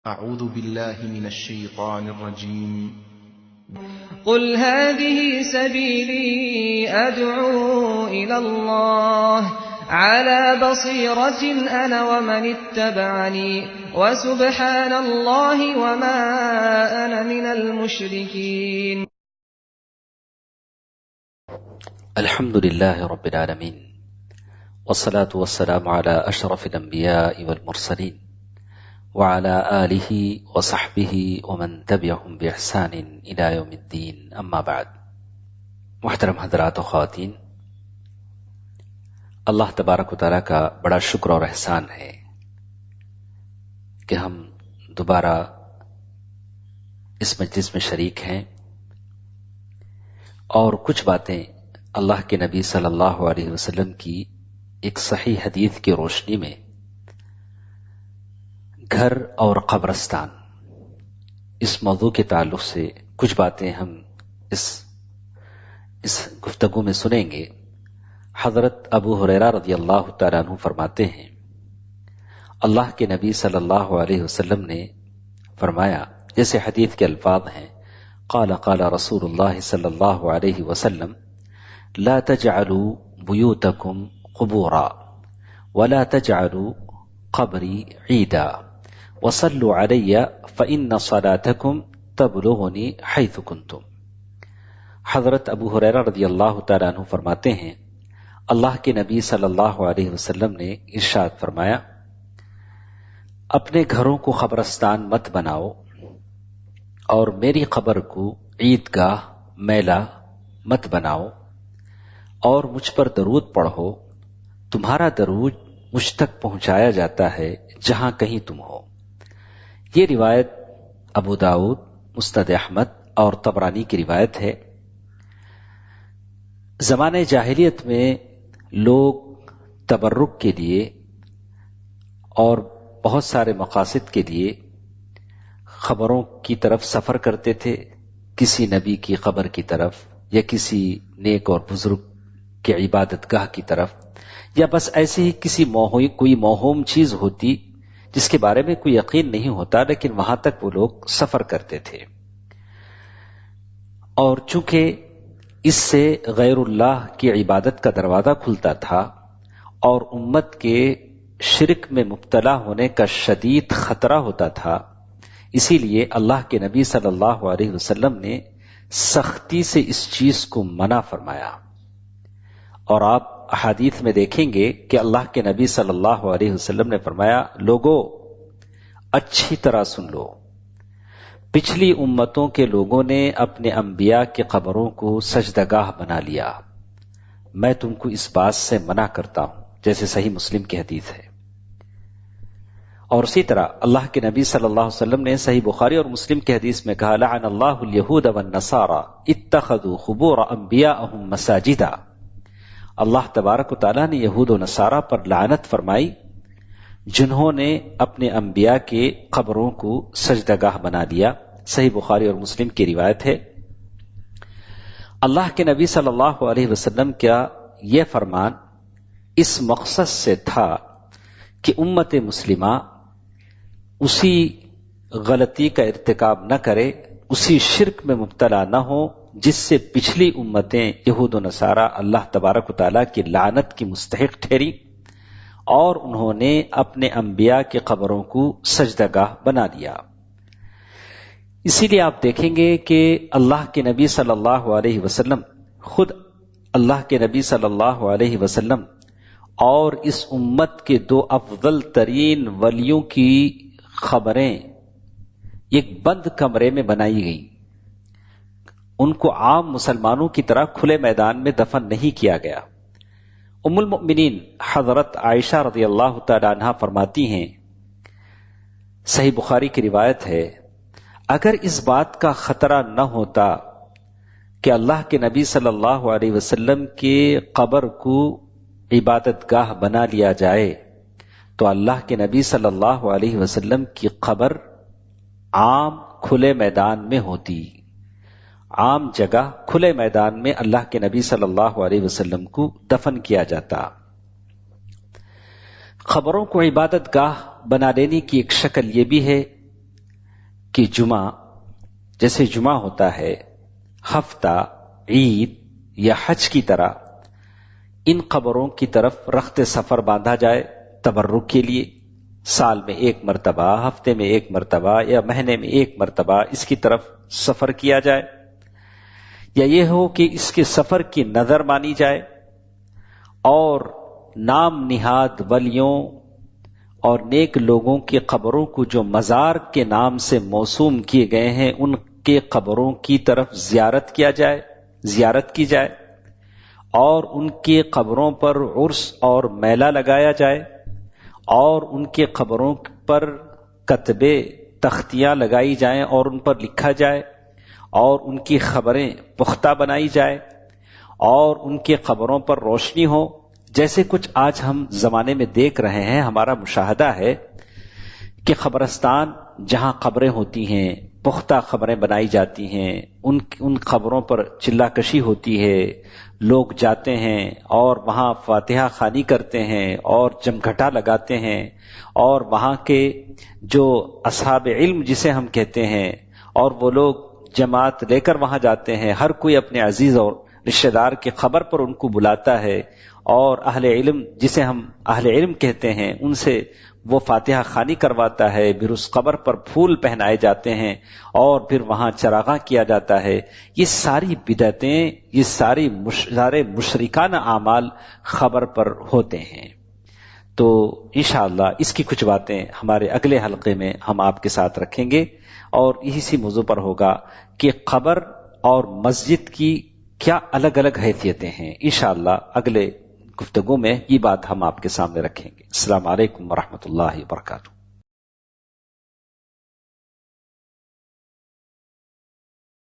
أعوذ بالله من الشيطان الرجيم. قل هذه سبيلي أدعو إلى الله على بصيرة أنا ومن اتبعني وسبحان الله وما أنا من المشركين. الحمد لله رب العالمين والصلاة والسلام على أشرف الأنبياء والمرسلين وعلى آله وصحبه ومن تبعهم بإحسان إلى يوم الدين. أما بعد. محترم حضرات و خواتین، اللہ تبارک و تعالیٰ کا بڑا شکر اور احسان ہے کہ ہم دوبارہ اس مجلس میں شریک ہیں اور کچھ باتیں اللہ کے نبی صلی اللہ علیہ وسلم کی ایک صحیح حدیث کی روشنی میں گھر اور قبرستان اس موضوع کے تعلق سے کچھ باتیں ہم اس گفتگو میں سنیں گے. حضرت ابو ہریرہ رضی اللہ تعالیٰ عنہ فرماتے ہیں، اللہ کے نبی صلی اللہ علیہ وسلم نے فرمایا، جیسے حدیث کے الفاظ ہیں، قال قال رسول اللہ صلی اللہ علیہ وسلم لا تجعلوا بیوتکم قبورا ولا تجعلوا قبری عیدا وصلوا علی فإن صلاتکم تبلغنی حیث کنتم. حضرت ابو ہریرہ رضی اللہ تعالیٰ عنہ فرماتے ہیں، اللہ کے نبی صلی اللہ علیہ وسلم نے ارشاد فرمایا، اپنے گھروں کو قبرستان مت بناؤ اور میری قبر کو عیدگاہ میلہ مت بناؤ، اور مجھ پر درود پڑھو، تمہارا درود مجھ تک پہنچایا جاتا ہے جہاں کہیں تم ہو. یہ روایت ابو داؤد، مسند احمد اور طبرانی کی روایت ہے. زمانے جاہلیت میں لوگ تبرک کے لیے اور بہت سارے مقاصد کے لیے قبروں کی طرف سفر کرتے تھے، کسی نبی کی قبر کی طرف یا کسی نیک اور بزرگ کے عبادت گاہ کی طرف، یا بس ایسے ہی کوئی موہوم چیز ہوتی جس کے بارے میں کوئی یقین نہیں ہوتا، لیکن وہاں تک وہ لوگ سفر کرتے تھے. اور چونکہ اس سے غیر اللہ کی عبادت کا دروازہ کھلتا تھا اور امت کے شرک میں مبتلا ہونے کا شدید خطرہ ہوتا تھا، اسی لیے اللہ کے نبی صلی اللہ علیہ وسلم نے سختی سے اس چیز کو منع فرمایا. اور آپ احادیث میں دیکھیں گے کہ اللہ کے نبی صلی اللہ علیہ وسلم نے فرمایا، لوگو اچھی طرح سن لو، پچھلی امتوں کے لوگوں نے اپنے انبیاء کے قبروں کو سجدگاہ بنا لیا، میں تم کو اس بات سے منع کرتا ہوں، جیسے صحیح مسلم کی حدیث ہے. اور اسی طرح اللہ کے نبی صلی اللہ علیہ وسلم نے صحیح بخاری اور مسلم کی حدیث میں کہا، لعن اللہ الیہود والنصارى اتخذوا قبور انبیاءہم مساجدا. اللہ تبارک و تعالیٰ نے یہود و نصارہ پر لعنت فرمائی جنہوں نے اپنے انبیاء کے قبروں کو سجدگاہ بنا لیا. صحیح بخاری اور مسلم کی روایت ہے. اللہ کے نبی صلی اللہ علیہ وسلم کا یہ فرمان اس مقصد سے تھا کہ امت مسلمہ اسی غلطی کا ارتکاب نہ کرے، اسی شرک میں مبتلا نہ ہو جس سے پچھلی امتیں یہود و نصارہ اللہ تبارک و تعالیٰ کی لعنت کی مستحق ٹھہری اور انہوں نے اپنے انبیاء کے قبروں کو سجدگاہ بنا دیا. اسی لیے آپ دیکھیں گے کہ اللہ کے نبی صلی اللہ علیہ وسلم خود اللہ کے نبی صلی اللہ علیہ وسلم اور اس امت کے دو افضل ترین ولیوں کی خبریں ایک بند کمرے میں بنائی گئیں. ان کو عام مسلمانوں کی طرح کھلے میدان میں دفن نہیں کیا گیا. ام المؤمنین حضرت عائشہ رضی اللہ تعالی عنہا فرماتی ہیں، صحیح بخاری کی روایت ہے، اگر اس بات کا خطرہ نہ ہوتا کہ اللہ کے نبی صلی اللہ علیہ وسلم کے قبر کو عبادت گاہ بنا لیا جائے تو اللہ کے نبی صلی اللہ علیہ وسلم کی قبر عام کھلے میدان میں ہوتی. عام جگہ کھلے میدان میں اللہ کے نبی صلی اللہ علیہ وسلم کو دفن کیا جاتا. قبروں کو عبادت گاہ بنا لینے کی ایک شکل یہ بھی ہے کہ جمعہ جیسے جمعہ ہوتا ہے، ہفتہ، عید یا حج کی طرح ان قبروں کی طرف رخت سفر باندھا جائے تبرک کے لیے، سال میں ایک مرتبہ، ہفتے میں ایک مرتبہ یا مہینے میں ایک مرتبہ اس کی طرف سفر کیا جائے، یا یہ ہو کہ اس کے سفر کی نظر مانی جائے اور نام نہاد ولیوں اور نیک لوگوں کی قبروں کو جو مزار کے نام سے موسوم کیے گئے ہیں ان کے قبروں کی طرف زیارت کی جائے اور ان کے قبروں پر عرس اور میلہ لگایا جائے اور ان کے قبروں پر کتبے تختیاں لگائی جائیں اور ان پر لکھا جائے اور ان کی خبریں پختہ بنائی جائے اور ان کے قبروں پر روشنی ہو، جیسے کچھ آج ہم زمانے میں دیکھ رہے ہیں۔ ہمارا مشاہدہ ہے کہ قبرستان جہاں قبریں ہوتی ہیں، پختہ خبریں بنائی جاتی ہیں، ان خبروں پر چلہ کشی ہوتی ہے، لوگ جاتے ہیں اور وہاں فاتحہ خوانی کرتے ہیں اور جمگھٹا لگاتے ہیں اور وہاں کے جو اصحاب علم جسے ہم کہتے ہیں اور وہ لوگ جماعت لے کر وہاں جاتے ہیں، ہر کوئی اپنے عزیز اور رشتہ دار کی خبر پر ان کو بلاتا ہے اور اہل علم جسے ہم اہل علم کہتے ہیں ان سے وہ فاتحہ خوانی کرواتا ہے، پھر اس قبر پر پھول پہنائے جاتے ہیں اور پھر وہاں چراغاں کیا جاتا ہے۔ یہ ساری بدعتیں، یہ سارے مشرکانہ اعمال خبر پر ہوتے ہیں۔ تو انشاءاللہ اس کی کچھ باتیں ہمارے اگلے حلقے میں ہم آپ کے ساتھ رکھیں گے اور اسی موضوع پر ہوگا کہ قبر اور مسجد کی کیا الگ الگ حیثیتیں ہیں۔ انشاءاللہ اگلے گفتگو میں یہ بات ہم آپ کے سامنے رکھیں گے۔ السلام علیکم ورحمۃ اللہ وبرکاتہ۔